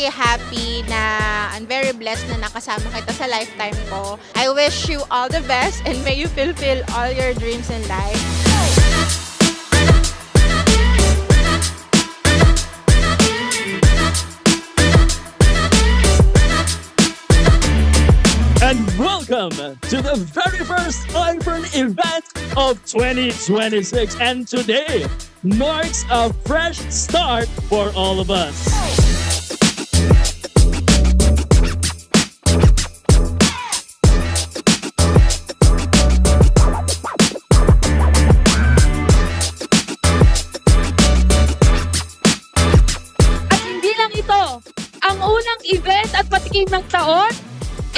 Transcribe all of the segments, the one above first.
very happy and very blessed na nakasama kita sa lifetime ko. I wish you all the best and may you fulfill all your dreams in life. And welcome to the very first iPhone event of 2026. And today marks a fresh start for all of us. At hindi lang ito, ang unang event at patikim ng taon.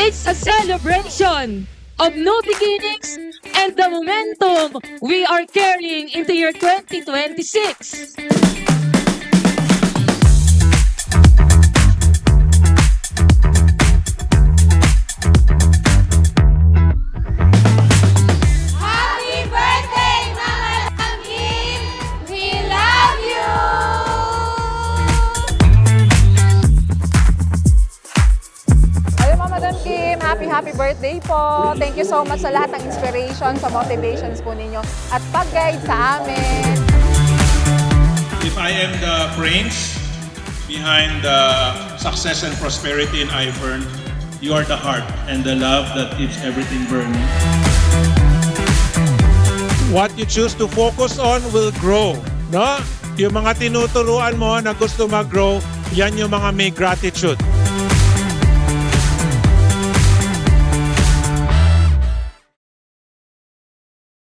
It's a celebration of new beginnings and the momentum we are carrying into year 2026. Happy birthday, Mama Langkin! We love you! Hello, Madam Kim. Happy birthday po. Thank you so much sa lahat ng inspiration, sa motivations po ninyo at pag-guide sa amin. If I am the brains behind the success and prosperity in iFern, you are the heart and the love that keeps everything burning. What you choose to focus on will grow, no? Yung mga tinuturuan mo na gusto mag-grow, yan yung mga may gratitude.